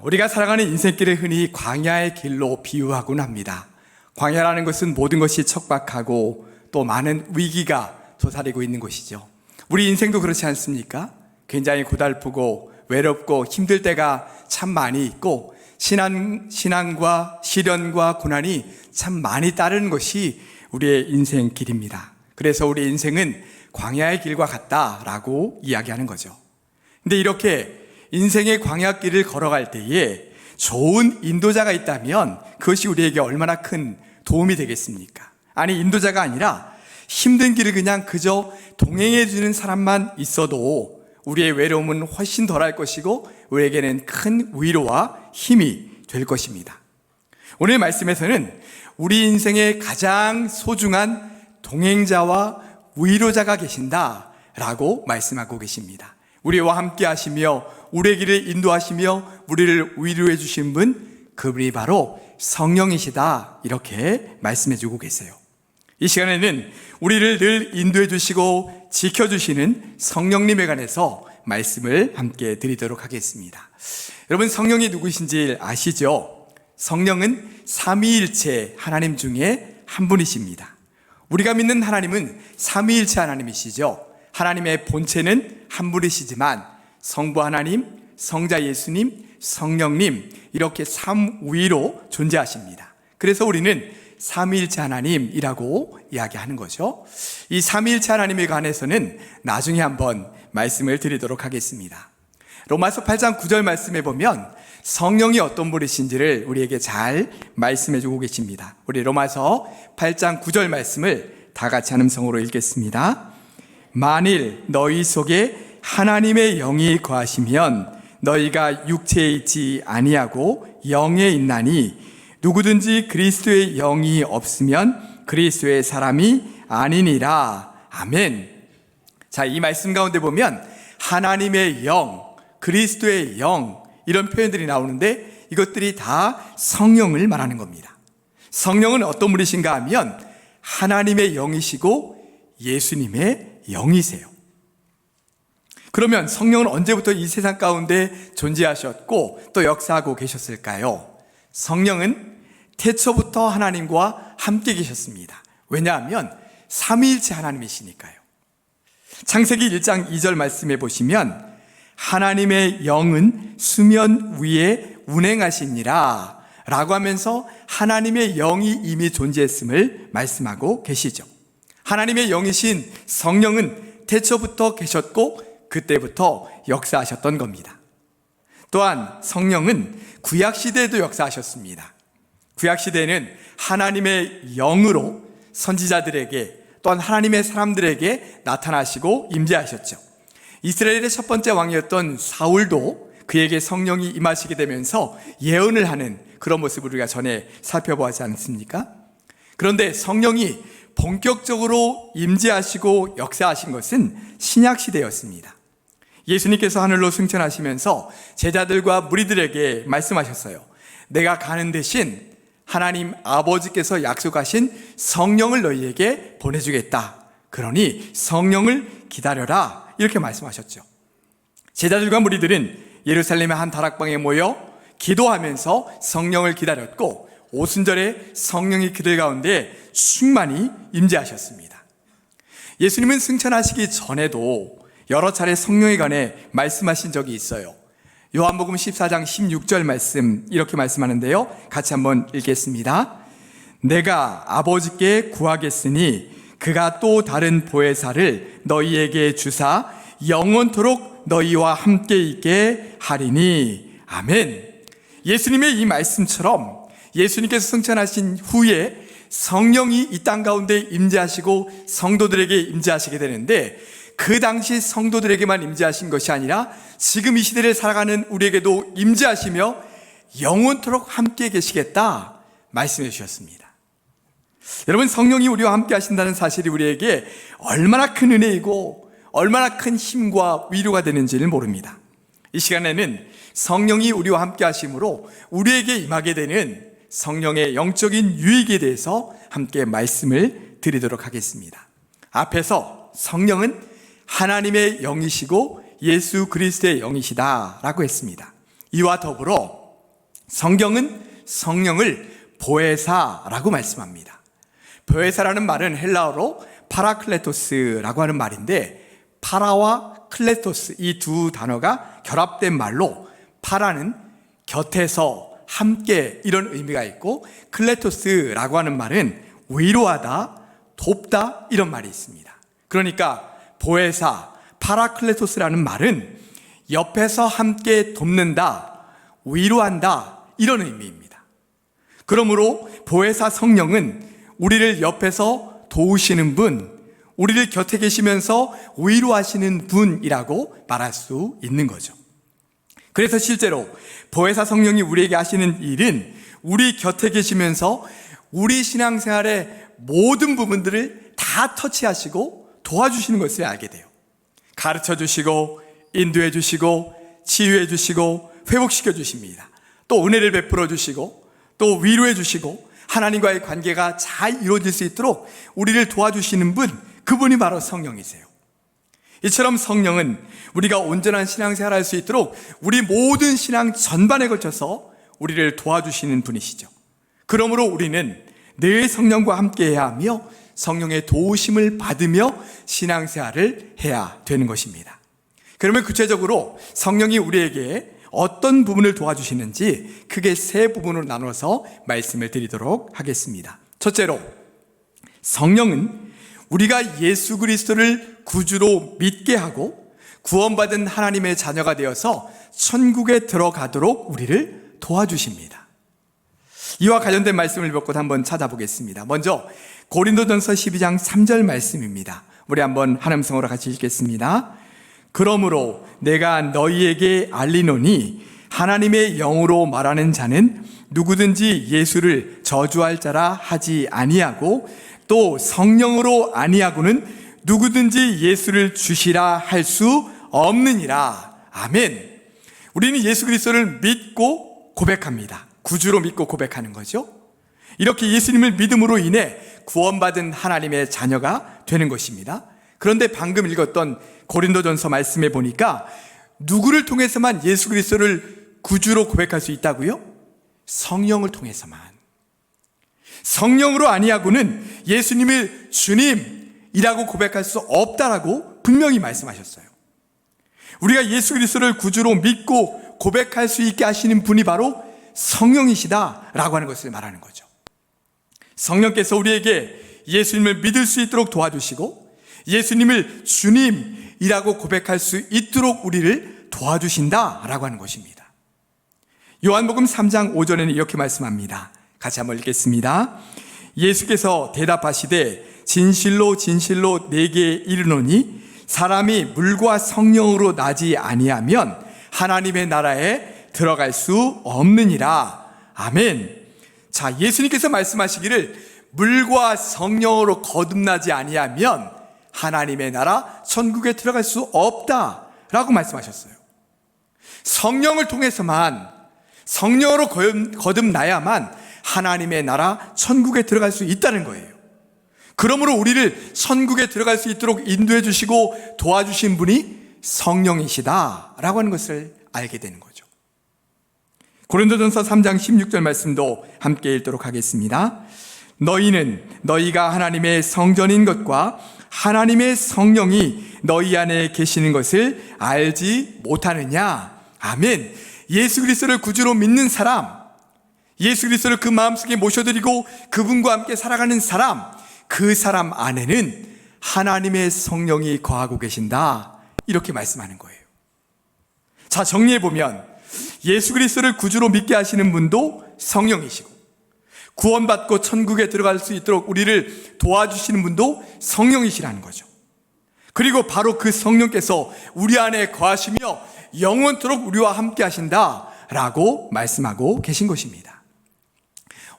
우리가 살아가는 인생길을 흔히 광야의 길로 비유하곤 합니다. 광야라는 것은 모든 것이 척박하고 또 많은 위기가 도사리고 있는 곳이죠. 우리 인생도 그렇지 않습니까? 굉장히 고달프고 외롭고 힘들 때가 참 많이 있고 신앙과 시련과 고난이 참 많이 따르는 것이 우리의 인생 길입니다. 그래서 우리 인생은 광야의 길과 같다라고 이야기하는 거죠. 근데 이렇게 인생의 광야길을 걸어갈 때에 좋은 인도자가 있다면 그것이 우리에게 얼마나 큰 도움이 되겠습니까? 아니, 인도자가 아니라 힘든 길을 그냥 그저 동행해 주는 사람만 있어도 우리의 외로움은 훨씬 덜할 것이고 우리에게는 큰 위로와 힘이 될 것입니다. 오늘 말씀에서는 우리 인생의 가장 소중한 동행자와 위로자가 계신다라고 말씀하고 계십니다. 우리와 함께 하시며 우리의 길을 인도하시며 우리를 위로해 주신 분, 그분이 바로 성령이시다, 이렇게 말씀해 주고 계세요. 이 시간에는 우리를 늘 인도해 주시고 지켜주시는 성령님에 관해서 말씀을 함께 드리도록 하겠습니다. 여러분, 성령이 누구신지 아시죠? 성령은 삼위일체 하나님 중에 한 분이십니다. 우리가 믿는 하나님은 삼위일체 하나님이시죠. 하나님의 본체는 한 분이시지만 성부 하나님, 성자 예수님, 성령님, 이렇게 삼위로 존재하십니다. 그래서 우리는 삼위일체 하나님이라고 이야기하는 거죠. 이 삼위일체 하나님에 관해서는 나중에 한번 말씀을 드리도록 하겠습니다. 로마서 8장 9절 말씀에 보면 성령이 어떤 분이신지를 우리에게 잘 말씀해 주고 계십니다. 우리 로마서 8장 9절 말씀을 다 같이 한 음성으로 읽겠습니다. 만일 너희 속에 하나님의 영이 거하시면 너희가 육체에 있지 아니하고 영에 있나니 누구든지 그리스도의 영이 없으면 그리스도의 사람이 아니니라. 아멘. 자, 이 말씀 가운데 보면 하나님의 영, 그리스도의 영, 이런 표현들이 나오는데 이것들이 다 성령을 말하는 겁니다. 성령은 어떤 분이신가 하면 하나님의 영이시고 예수님의 영이세요. 그러면 성령은 언제부터 이 세상 가운데 존재하셨고 또 역사하고 계셨을까요? 성령은 태초부터 하나님과 함께 계셨습니다. 왜냐하면 삼위일체 하나님이시니까요. 창세기 1장 2절 말씀해 보시면 하나님의 영은 수면 위에 운행하시니라 라고 하면서 하나님의 영이 이미 존재했음을 말씀하고 계시죠. 하나님의 영이신 성령은 태초부터 계셨고 그때부터 역사하셨던 겁니다. 또한 성령은 구약시대에도 역사하셨습니다. 구약시대에는 하나님의 영으로 선지자들에게 또한 하나님의 사람들에게 나타나시고 임재하셨죠. 이스라엘의 첫 번째 왕이었던 사울도 그에게 성령이 임하시게 되면서 예언을 하는 그런 모습을 우리가 전에 살펴보았지 않습니까? 그런데 성령이 본격적으로 임재하시고 역사하신 것은 신약시대였습니다. 예수님께서 하늘로 승천하시면서 제자들과 무리들에게 말씀하셨어요. 내가 가는 대신 하나님 아버지께서 약속하신 성령을 너희에게 보내주겠다. 그러니 성령을 기다려라. 이렇게 말씀하셨죠. 제자들과 무리들은 예루살렘의 한 다락방에 모여 기도하면서 성령을 기다렸고 오순절에 성령이 그들 가운데 충만히 임재하셨습니다. 예수님은 승천하시기 전에도 여러 차례 성령에 관해 말씀하신 적이 있어요. 요한복음 14장 16절 말씀 이렇게 말씀하는데요. 같이 한번 읽겠습니다. 내가 아버지께 구하겠으니 그가 또 다른 보혜사를 너희에게 주사 영원토록 너희와 함께 있게 하리니. 아멘. 예수님의 이 말씀처럼 예수님께서 승천하신 후에 성령이 이 땅 가운데 임재하시고 성도들에게 임재하시게 되는데 그 당시 성도들에게만 임재하신 것이 아니라 지금 이 시대를 살아가는 우리에게도 임재하시며 영원토록 함께 계시겠다 말씀해 주셨습니다. 여러분, 성령이 우리와 함께 하신다는 사실이 우리에게 얼마나 큰 은혜이고 얼마나 큰 힘과 위로가 되는지를 모릅니다. 이 시간에는 성령이 우리와 함께 하심으로 우리에게 임하게 되는 성령의 영적인 유익에 대해서 함께 말씀을 드리도록 하겠습니다. 앞에서 성령은 하나님의 영이시고 예수 그리스도의 영이시다라고 했습니다. 이와 더불어 성경은 성령을 보혜사라고 말씀합니다. 보혜사라는 말은 헬라어로 파라클레토스라고 하는 말인데, 파라와 클레토스 이 두 단어가 결합된 말로, 파라는 곁에서 함께 이런 의미가 있고, 클레토스라고 하는 말은 위로하다, 돕다 이런 말이 있습니다. 그러니까 보혜사, 파라클레토스라는 말은 옆에서 함께 돕는다, 위로한다 이런 의미입니다. 그러므로 보혜사 성령은 우리를 옆에서 도우시는 분, 우리를 곁에 계시면서 위로하시는 분이라고 말할 수 있는 거죠. 그래서 실제로 보혜사 성령이 우리에게 하시는 일은 우리 곁에 계시면서 우리 신앙생활의 모든 부분들을 다 터치하시고 도와주시는 것을 알게 돼요. 가르쳐 주시고 인도해 주시고 치유해 주시고 회복시켜 주십니다. 또 은혜를 베풀어 주시고 또 위로해 주시고 하나님과의 관계가 잘 이루어질 수 있도록 우리를 도와주시는 분, 그분이 바로 성령이세요. 이처럼 성령은 우리가 온전한 신앙생활을 할 수 있도록 우리 모든 신앙 전반에 걸쳐서 우리를 도와주시는 분이시죠. 그러므로 우리는 늘 성령과 함께해야 하며 성령의 도우심을 받으며 신앙생활을 해야 되는 것입니다. 그러면 구체적으로 성령이 우리에게 어떤 부분을 도와주시는지 크게 세 부분으로 나눠서 말씀을 드리도록 하겠습니다. 첫째로, 성령은 우리가 예수 그리스도를 구주로 믿게 하고 구원받은 하나님의 자녀가 되어서 천국에 들어가도록 우리를 도와주십니다. 이와 관련된 말씀을 몇 곳 한번 찾아보겠습니다. 먼저 고린도전서 12장 3절 말씀입니다. 우리 한번 한 음성으로 같이 읽겠습니다. 그러므로 내가 너희에게 알리노니 하나님의 영으로 말하는 자는 누구든지 예수를 저주할 자라 하지 아니하고 또 성령으로 아니하고는 누구든지 예수를 주시라 할 수 없느니라. 아멘. 우리는 예수 그리스도를 믿고 고백합니다. 구주로 믿고 고백하는 거죠. 이렇게 예수님을 믿음으로 인해 구원받은 하나님의 자녀가 되는 것입니다. 그런데 방금 읽었던 고린도전서 말씀에 보니까 누구를 통해서만 예수 그리스도를 구주로 고백할 수 있다고요? 성령을 통해서만. 성령으로 아니하고는 예수님을 주님이라고 고백할 수 없다라고 분명히 말씀하셨어요. 우리가 예수 그리스도를 구주로 믿고 고백할 수 있게 하시는 분이 바로 성령이시다라고 하는 것을 말하는 거죠. 성령께서 우리에게 예수님을 믿을 수 있도록 도와주시고 예수님을 주님이라고 고백할 수 있도록 우리를 도와주신다라고 하는 것입니다. 요한복음 3장 5절에는 이렇게 말씀합니다. 같이 한번 읽겠습니다. 예수께서 대답하시되 진실로 진실로 내게 이르노니 사람이 물과 성령으로 나지 아니하면 하나님의 나라에 들어갈 수 없느니라. 아멘. 자, 예수님께서 말씀하시기를 물과 성령으로 거듭나지 아니하면 하나님의 나라 천국에 들어갈 수 없다라고 말씀하셨어요. 성령을 통해서만, 성령으로 거듭나야만 하나님의 나라 천국에 들어갈 수 있다는 거예요. 그러므로 우리를 천국에 들어갈 수 있도록 인도해 주시고 도와주신 분이 성령이시다라고 하는 것을 알게 되는 거죠. 고린도전서 3장 16절 말씀도 함께 읽도록 하겠습니다. 너희는 너희가 하나님의 성전인 것과 하나님의 성령이 너희 안에 계시는 것을 알지 못하느냐. 아멘. 예수 그리스도를 구주로 믿는 사람, 예수 그리스도를 그 마음속에 모셔드리고 그분과 함께 살아가는 사람, 그 사람 안에는 하나님의 성령이 거하고 계신다, 이렇게 말씀하는 거예요. 자, 정리해보면 예수 그리스도를 구주로 믿게 하시는 분도 성령이시고 구원받고 천국에 들어갈 수 있도록 우리를 도와주시는 분도 성령이시라는 거죠. 그리고 바로 그 성령께서 우리 안에 거하시며 영원토록 우리와 함께 하신다라고 말씀하고 계신 것입니다.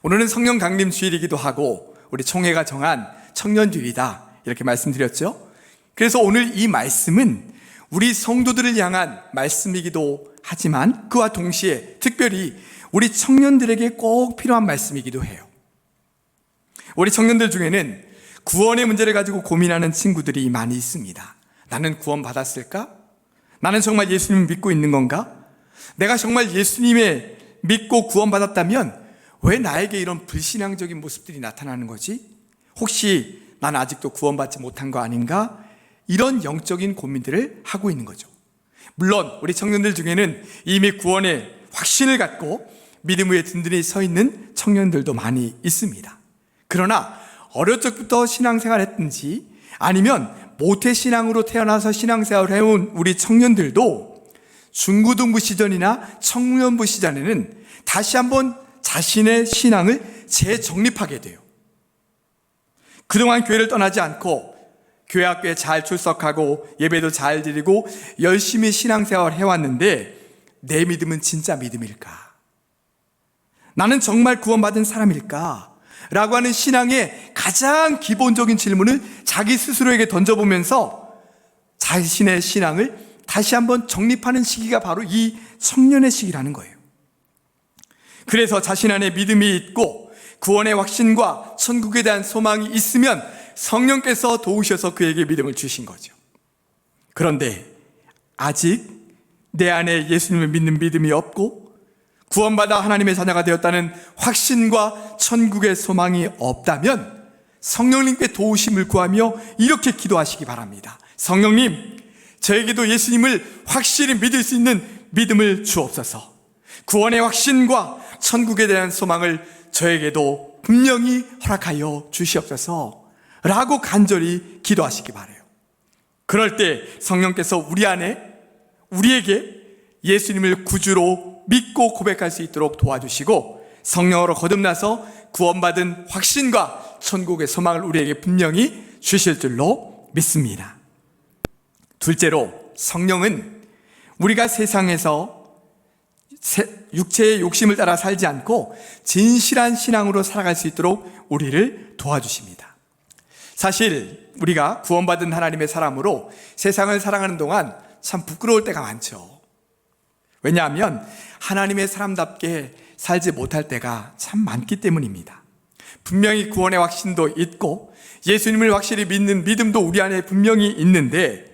오늘은 성령 강림 주일이기도 하고 우리 총회가 정한 청년주일이다, 이렇게 말씀드렸죠. 그래서 오늘 이 말씀은 우리 성도들을 향한 말씀이기도 하지만 그와 동시에 특별히 우리 청년들에게 꼭 필요한 말씀이기도 해요. 우리 청년들 중에는 구원의 문제를 가지고 고민하는 친구들이 많이 있습니다. 나는 구원 받았을까? 나는 정말 예수님을 믿고 있는 건가? 내가 정말 예수님의 믿고 구원받았다면 왜 나에게 이런 불신앙적인 모습들이 나타나는 거지? 혹시 난 아직도 구원받지 못한 거 아닌가? 이런 영적인 고민들을 하고 있는 거죠. 물론 우리 청년들 중에는 이미 구원의 확신을 갖고 믿음 위에 든든히 서 있는 청년들도 많이 있습니다. 그러나 어릴 적부터 신앙생활 했든지 아니면 모태신앙으로 태어나서 신앙생활을 해온 우리 청년들도 중고등부 시절이나 청년부 시절에는 다시 한번 자신의 신앙을 재정립하게 돼요. 그동안 교회를 떠나지 않고 교회 학교에 잘 출석하고 예배도 잘 드리고 열심히 신앙생활을 해왔는데 내 믿음은 진짜 믿음일까? 나는 정말 구원받은 사람일까? 라고 하는 신앙의 가장 기본적인 질문을 자기 스스로에게 던져보면서 자신의 신앙을 다시 한번 정립하는 시기가 바로 이 청년의 시기라는 거예요. 그래서 자신 안에 믿음이 있고 구원의 확신과 천국에 대한 소망이 있으면 성령께서 도우셔서 그에게 믿음을 주신 거죠. 그런데 아직 내 안에 예수님을 믿는 믿음이 없고 구원받아 하나님의 자녀가 되었다는 확신과 천국의 소망이 없다면 성령님께 도우심을 구하며 이렇게 기도하시기 바랍니다. 성령님, 저에게도 예수님을 확실히 믿을 수 있는 믿음을 주옵소서. 구원의 확신과 천국에 대한 소망을 저에게도 분명히 허락하여 주시옵소서 라고 간절히 기도하시기 바라요. 그럴 때 성령께서 우리 안에 우리에게 예수님을 구주로 믿고 고백할 수 있도록 도와주시고 성령으로 거듭나서 구원받은 확신과 천국의 소망을 우리에게 분명히 주실 줄로 믿습니다. 둘째로, 성령은 우리가 세상에서 육체의 욕심을 따라 살지 않고 진실한 신앙으로 살아갈 수 있도록 우리를 도와주십니다. 사실 우리가 구원받은 하나님의 사람으로 세상을 살아가는 동안 참 부끄러울 때가 많죠. 왜냐하면 하나님의 사람답게 살지 못할 때가 참 많기 때문입니다. 분명히 구원의 확신도 있고 예수님을 확실히 믿는 믿음도 우리 안에 분명히 있는데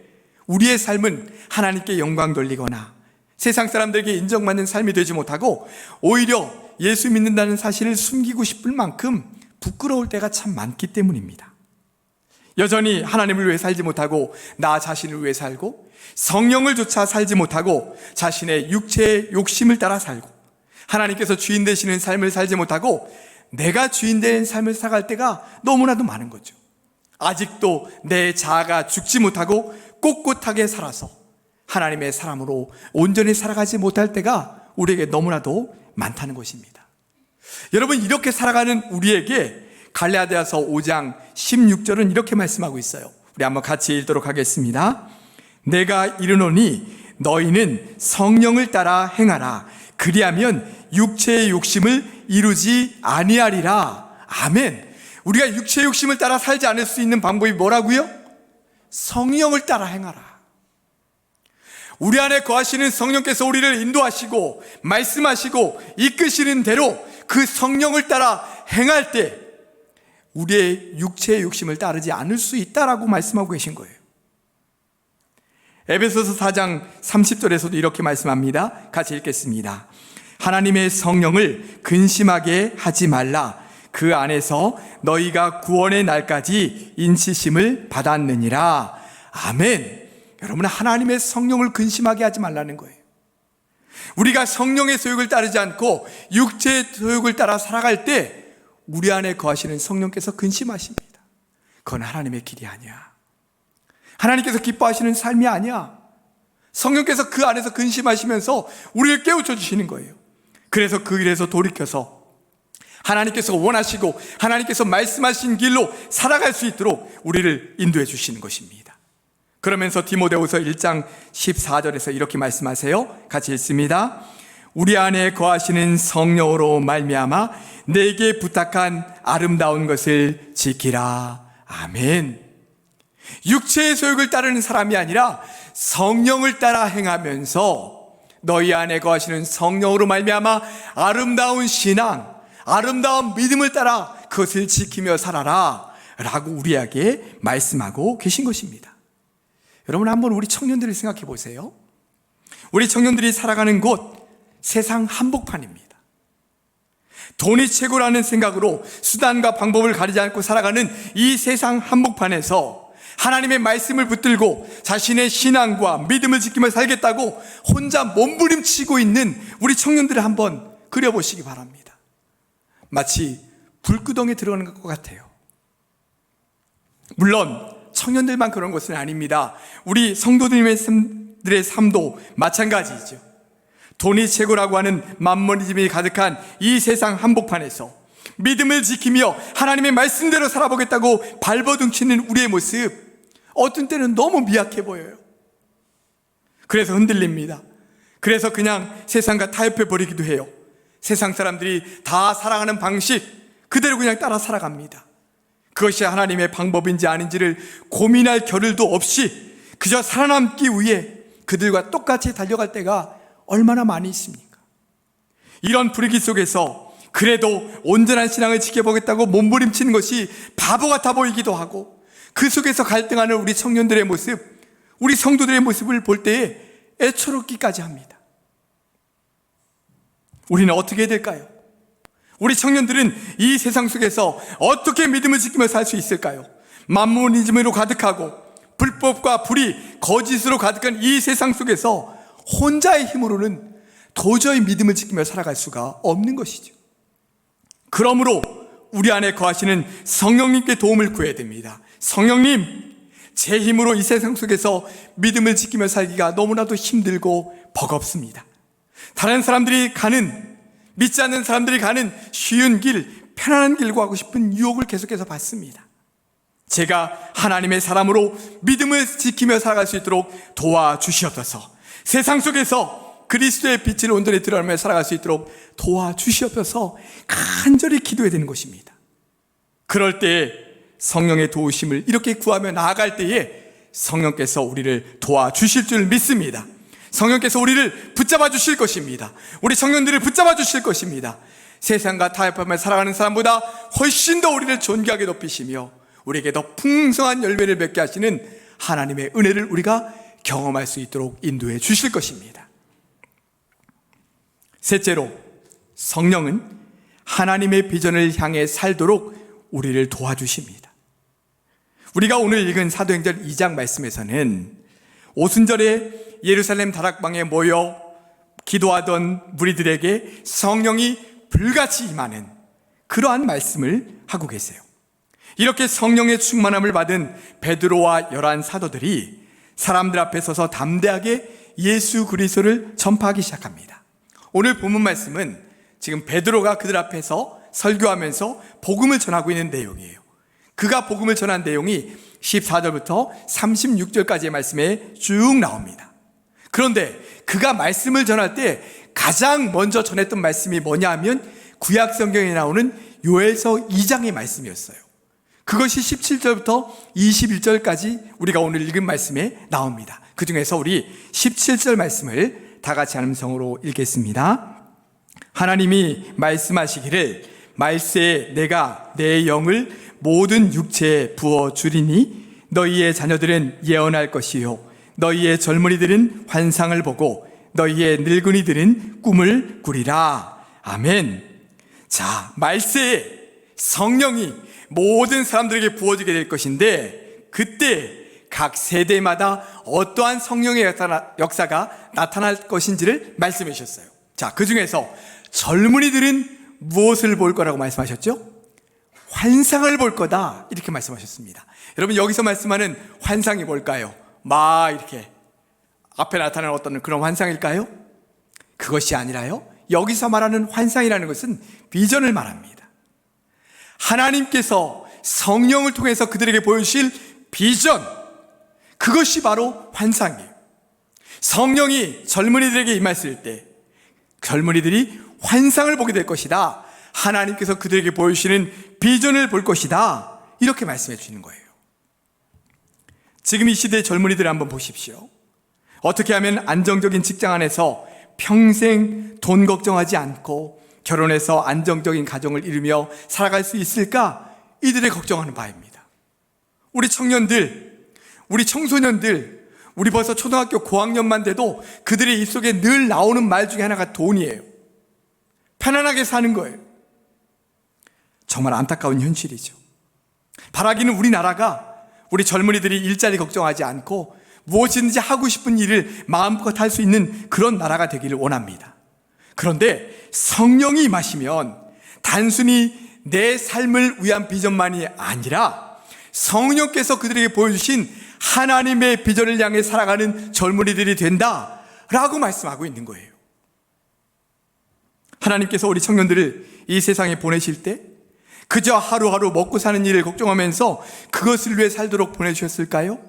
우리의 삶은 하나님께 영광 돌리거나 세상 사람들에게 인정받는 삶이 되지 못하고 오히려 예수 믿는다는 사실을 숨기고 싶을 만큼 부끄러울 때가 참 많기 때문입니다. 여전히 하나님을 위해 살지 못하고 나 자신을 위해 살고 성령을 조차 살지 못하고 자신의 육체의 욕심을 따라 살고 하나님께서 주인 되시는 삶을 살지 못하고 내가 주인 된 삶을 살아갈 때가 너무나도 많은 거죠. 아직도 내 자아가 죽지 못하고 꼿꼿하게 살아서 하나님의 사람으로 온전히 살아가지 못할 때가 우리에게 너무나도 많다는 것입니다. 여러분, 이렇게 살아가는 우리에게 갈라디아서 5장 16절은 이렇게 말씀하고 있어요. 우리 한번 같이 읽도록 하겠습니다. 내가 이르노니 너희는 성령을 따라 행하라. 그리하면 육체의 욕심을 이루지 아니하리라. 아멘. 우리가 육체의 욕심을 따라 살지 않을 수 있는 방법이 뭐라고요? 성령을 따라 행하라. 우리 안에 거하시는 성령께서 우리를 인도하시고 말씀하시고 이끄시는 대로 그 성령을 따라 행할 때 우리의 육체의 욕심을 따르지 않을 수 있다라고 말씀하고 계신 거예요. 에베소서 4장 30절에서도 이렇게 말씀합니다. 같이 읽겠습니다. 하나님의 성령을 근심하게 하지 말라. 그 안에서 너희가 구원의 날까지 인치심을 받았느니라. 아멘. 여러분, 하나님의 성령을 근심하게 하지 말라는 거예요. 우리가 성령의 소욕을 따르지 않고 육체의 소욕을 따라 살아갈 때 우리 안에 거하시는 성령께서 근심하십니다. 그건 하나님의 길이 아니야. 하나님께서 기뻐하시는 삶이 아니야. 성령께서 그 안에서 근심하시면서 우리를 깨우쳐 주시는 거예요. 그래서 그 길에서 돌이켜서 하나님께서 원하시고 하나님께서 말씀하신 길로 살아갈 수 있도록 우리를 인도해 주시는 것입니다. 그러면서 디모데후서 1장 14절에서 이렇게 말씀하세요. 같이 읽습니다. 우리 안에 거하시는 성령으로 말미암아 내게 부탁한 아름다운 것을 지키라. 아멘. 육체의 소욕을 따르는 사람이 아니라 성령을 따라 행하면서 너희 안에 거하시는 성령으로 말미암아 아름다운 신앙, 아름다운 믿음을 따라 그것을 지키며 살아라 라고 우리에게 말씀하고 계신 것입니다. 여러분, 한번 우리 청년들을 생각해 보세요. 우리 청년들이 살아가는 곳 세상 한복판입니다. 돈이 최고라는 생각으로 수단과 방법을 가리지 않고 살아가는 이 세상 한복판에서 하나님의 말씀을 붙들고 자신의 신앙과 믿음을 지키며 살겠다고 혼자 몸부림치고 있는 우리 청년들을 한번 그려보시기 바랍니다. 마치 불구덩이에 들어가는 것 같아요. 물론 청년들만 그런 것은 아닙니다. 우리 성도들의 삶도 마찬가지이죠. 돈이 최고라고 하는 만머니즘이 가득한 이 세상 한복판에서 믿음을 지키며 하나님의 말씀대로 살아보겠다고 발버둥치는 우리의 모습, 어떤 때는 너무 미약해 보여요. 그래서 흔들립니다. 그래서 그냥 세상과 타협해 버리기도 해요. 세상 사람들이 다 살아가는 방식 그대로 그냥 따라 살아갑니다. 그것이 하나님의 방법인지 아닌지를 고민할 겨를도 없이 그저 살아남기 위해 그들과 똑같이 달려갈 때가 얼마나 많이 있습니까? 이런 분위기 속에서 그래도 온전한 신앙을 지켜보겠다고 몸부림치는 것이 바보 같아 보이기도 하고, 그 속에서 갈등하는 우리 청년들의 모습, 우리 성도들의 모습을 볼 때에 애처롭기까지 합니다. 우리는 어떻게 해야 될까요? 우리 청년들은 이 세상 속에서 어떻게 믿음을 지키며 살 수 있을까요? 만모니즘으로 가득하고 불법과 불의, 거짓으로 가득한 이 세상 속에서 혼자의 힘으로는 도저히 믿음을 지키며 살아갈 수가 없는 것이죠. 그러므로 우리 안에 거하시는 성령님께 도움을 구해야 됩니다. 성령님, 제 힘으로 이 세상 속에서 믿음을 지키며 살기가 너무나도 힘들고 버겁습니다. 다른 사람들이 가는, 믿지 않는 사람들이 가는 쉬운 길, 편안한 길과 하고 싶은 유혹을 계속해서 받습니다. 제가 하나님의 사람으로 믿음을 지키며 살아갈 수 있도록 도와주시옵소서. 세상 속에서 그리스도의 빛을 온전히 드러내며 살아갈 수 있도록 도와주시옵소서 간절히 기도해야 되는 것입니다. 그럴 때에 성령의 도우심을 이렇게 구하며 나아갈 때에 성령께서 우리를 도와주실 줄 믿습니다. 성령께서 우리를 붙잡아 주실 것입니다. 우리 청년들을 붙잡아 주실 것입니다. 세상과 타협하며 살아가는 사람보다 훨씬 더 우리를 존귀하게 높이시며 우리에게 더 풍성한 열매를 맺게 하시는 하나님의 은혜를 우리가 경험할 수 있도록 인도해 주실 것입니다. 셋째로, 성령은 하나님의 비전을 향해 살도록 우리를 도와주십니다. 우리가 오늘 읽은 사도행전 2장 말씀에서는 오순절에 예루살렘 다락방에 모여 기도하던 무리들에게 성령이 불같이 임하는 그러한 말씀을 하고 계세요. 이렇게 성령의 충만함을 받은 베드로와 11 사도들이 사람들 앞에 서서 담대하게 예수 그리스도를 전파하기 시작합니다. 오늘 본문 말씀은 지금 베드로가 그들 앞에서 설교하면서 복음을 전하고 있는 내용이에요. 그가 복음을 전한 내용이 14절부터 36절까지의 말씀에 쭉 나옵니다. 그런데 그가 말씀을 전할 때 가장 먼저 전했던 말씀이 뭐냐 하면 구약 성경에 나오는 요엘서 2장의 말씀이었어요. 그것이 17절부터 21절까지 우리가 오늘 읽은 말씀에 나옵니다. 그 중에서 우리 17절 말씀을 다 같이 함성으로 읽겠습니다. 하나님이 말씀하시기를 말세에 내가 내 영을 모든 육체에 부어주리니 너희의 자녀들은 예언할 것이요 너희의 젊은이들은 환상을 보고 너희의 늙은이들은 꿈을 꾸리라. 아멘. 자, 말세에 성령이 모든 사람들에게 부어지게 될 것인데 그때 각 세대마다 어떠한 성령의 역사가 나타날 것인지를 말씀해 주셨어요. 자, 그 중에서 젊은이들은 무엇을 볼 거라고 말씀하셨죠? 환상을 볼 거다, 이렇게 말씀하셨습니다. 여러분, 여기서 말씀하는 환상이 뭘까요? 막 이렇게 앞에 나타나는 어떤 그런 환상일까요? 그것이 아니라요, 여기서 말하는 환상이라는 것은 비전을 말합니다. 하나님께서 성령을 통해서 그들에게 보여주실 비전, 그것이 바로 환상이에요. 성령이 젊은이들에게 임했을 때 젊은이들이 환상을 보게 될 것이다. 하나님께서 그들에게 보여주시는 비전을 볼 것이다. 이렇게 말씀해 주시는 거예요. 지금 이 시대의 젊은이들을 한번 보십시오. 어떻게 하면 안정적인 직장 안에서 평생 돈 걱정하지 않고 결혼해서 안정적인 가정을 이루며 살아갈 수 있을까? 이들의 걱정하는 바입니다. 우리 청년들, 우리 청소년들, 우리 벌써 초등학교 고학년만 돼도 그들의 입속에 늘 나오는 말 중에 하나가 돈이에요. 편안하게 사는 거예요. 정말 안타까운 현실이죠. 바라기는 우리나라가 우리 젊은이들이 일자리 걱정하지 않고 무엇이든지 하고 싶은 일을 마음껏 할 수 있는 그런 나라가 되기를 원합니다. 그런데 성령이 임하시면 단순히 내 삶을 위한 비전만이 아니라 성령께서 그들에게 보여주신 하나님의 비전을 향해 살아가는 젊은이들이 된다라고 말씀하고 있는 거예요. 하나님께서 우리 청년들을 이 세상에 보내실 때 그저 하루하루 먹고 사는 일을 걱정하면서 그것을 위해 살도록 보내주셨을까요?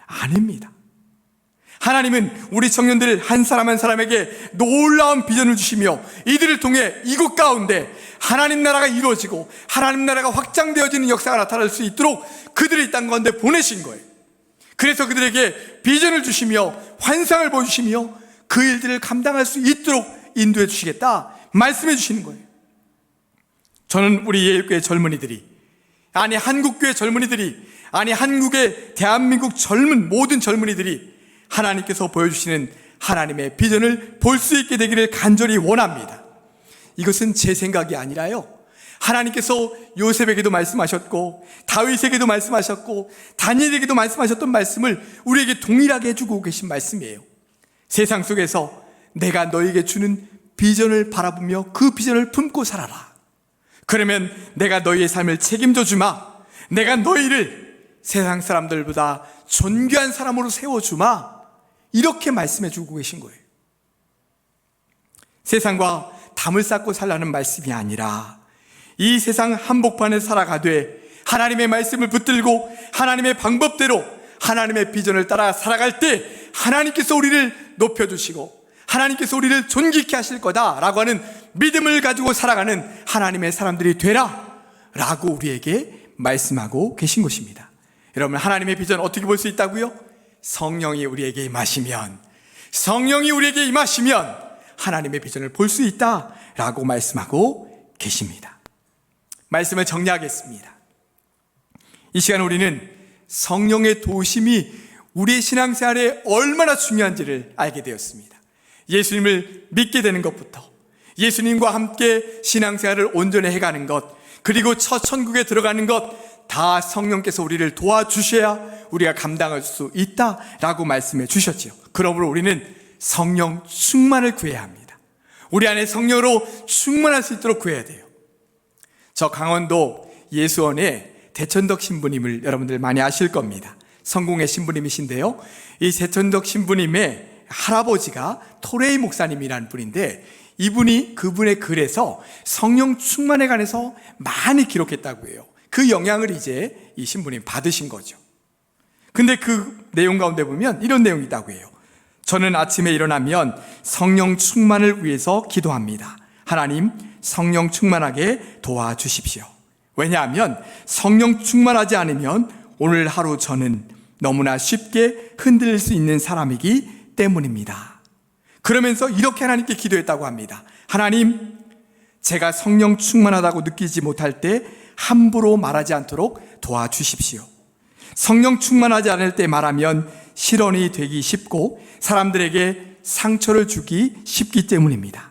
아닙니다. 하나님은 우리 청년들 한 사람 한 사람에게 놀라운 비전을 주시며 이들을 통해 이곳 가운데 하나님 나라가 이루어지고 하나님 나라가 확장되어지는 역사가 나타날 수 있도록 그들을 이 땅 가운데 보내신 거예요. 그래서 그들에게 비전을 주시며 환상을 보여주시며 그 일들을 감당할 수 있도록 인도해 주시겠다 말씀해 주시는 거예요. 저는 우리 예일교회 젊은이들이, 아니 한국교회 젊은이들이, 아니 한국의 대한민국 모든 젊은이들이 하나님께서 보여주시는 하나님의 비전을 볼 수 있게 되기를 간절히 원합니다. 이것은 제 생각이 아니라요, 하나님께서 요셉에게도 말씀하셨고 다윗에게도 말씀하셨고 다니엘에게도 말씀하셨던 말씀을 우리에게 동일하게 해주고 계신 말씀이에요. 세상 속에서 내가 너에게 주는 비전을 바라보며 그 비전을 품고 살아라. 그러면 내가 너희의 삶을 책임져 주마. 내가 너희를 세상 사람들보다 존귀한 사람으로 세워주마. 이렇게 말씀해 주고 계신 거예요. 세상과 담을 쌓고 살라는 말씀이 아니라 이 세상 한복판에 살아가되 하나님의 말씀을 붙들고 하나님의 방법대로 하나님의 비전을 따라 살아갈 때 하나님께서 우리를 높여주시고 하나님께서 우리를 존귀케 하실 거다라고 하는 믿음을 가지고 살아가는 하나님의 사람들이 되라 라고 우리에게 말씀하고 계신 것입니다. 여러분, 하나님의 비전 어떻게 볼 수 있다고요? 성령이 우리에게 임하시면, 성령이 우리에게 임하시면 하나님의 비전을 볼 수 있다라고 말씀하고 계십니다. 말씀을 정리하겠습니다. 이 시간 우리는 성령의 도우심이 우리의 신앙생활에 얼마나 중요한지를 알게 되었습니다. 예수님을 믿게 되는 것부터 예수님과 함께 신앙생활을 온전히 해가는 것, 그리고 첫 천국에 들어가는 것 다 성령께서 우리를 도와주셔야 우리가 감당할 수 있다라고 말씀해 주셨지요. 그러므로 우리는 성령 충만을 구해야 합니다. 우리 안에 성령으로 충만할 수 있도록 구해야 돼요. 저 강원도 예수원에 대천덕 신부님을 여러분들 많이 아실 겁니다. 성공의 신부님이신데요, 이 대천덕 신부님의 할아버지가 토레이 목사님이라는 분인데, 이분이 그분의 글에서 성령 충만에 관해서 많이 기록했다고 해요. 그 영향을 이제 이 신부님 받으신 거죠. 근데 그 내용 가운데 보면 이런 내용이 있다고 해요. 저는 아침에 일어나면 성령 충만을 위해서 기도합니다. 하나님, 성령 충만하게 도와주십시오. 왜냐하면 성령 충만하지 않으면 오늘 하루 저는 너무나 쉽게 흔들릴 수 있는 사람이기 때문입니다. 그러면서 이렇게 하나님께 기도했다고 합니다. 하나님, 제가 성령 충만하다고 느끼지 못할 때 함부로 말하지 않도록 도와주십시오. 성령 충만하지 않을 때 말하면 실언이 되기 쉽고 사람들에게 상처를 주기 쉽기 때문입니다.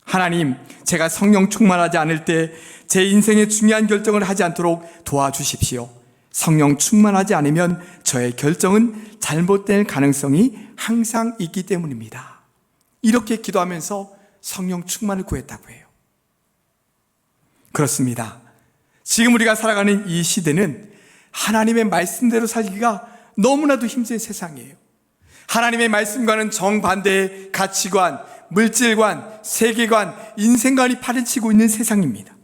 하나님, 제가 성령 충만하지 않을 때 제 인생의 중요한 결정을 하지 않도록 도와주십시오. 성령 충만하지 않으면 저의 결정은 잘못될 가능성이 항상 있기 때문입니다. 이렇게 기도하면서 성령 충만을 구했다고 해요. 그렇습니다. 지금 우리가 살아가는 이 시대는 하나님의 말씀대로 살기가 너무나도 힘든 세상이에요. 하나님의 말씀과는 정반대의 가치관, 물질관, 세계관, 인생관이 파헤치고 있는 세상입니다.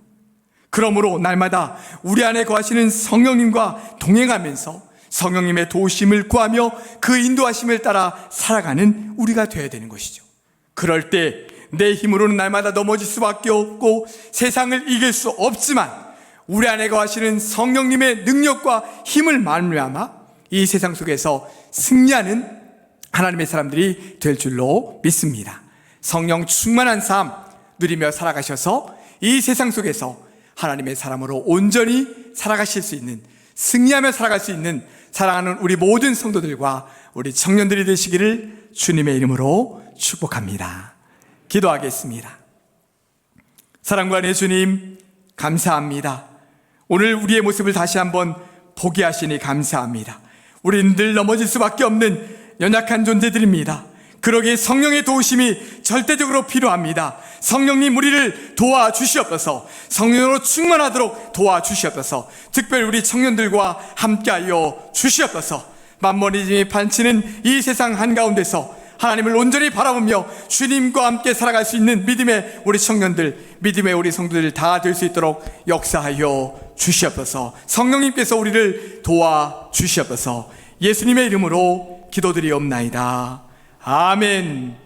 그러므로 날마다 우리 안에 거하시는 성령님과 동행하면서 성령님의 도우심을 구하며 그 인도하심을 따라 살아가는 우리가 되어야 되는 것이죠. 그럴 때 내 힘으로는 날마다 넘어질 수밖에 없고 세상을 이길 수 없지만 우리 안에 거하시는 성령님의 능력과 힘을 말미암아 이 세상 속에서 승리하는 하나님의 사람들이 될 줄로 믿습니다. 성령 충만한 삶 누리며 살아가셔서 이 세상 속에서 하나님의 사람으로 온전히 살아가실 수 있는, 승리하며 살아갈 수 있는 사랑하는 우리 모든 성도들과 우리 청년들이 되시기를 주님의 이름으로 축복합니다. 기도하겠습니다. 사랑과 내 주님, 감사합니다. 오늘 우리의 모습을 다시 한번 보게 하시니 감사합니다. 우리는 늘 넘어질 수밖에 없는 연약한 존재들입니다. 그러기에 성령의 도우심이 절대적으로 필요합니다. 성령님 우리를 도와주시옵소서. 성령으로 충만하도록 도와주시옵소서. 특별히 우리 청년들과 함께하여 주시옵소서. 만머리즘이 판치는 이 세상 한가운데서 하나님을 온전히 바라보며 주님과 함께 살아갈 수 있는 믿음의 우리 청년들, 믿음의 우리 성도들 다 될 수 있도록 역사하여 주시옵소서. 성령님께서 우리를 도와주시옵소서. 예수님의 이름으로 기도드리옵나이다. 아멘.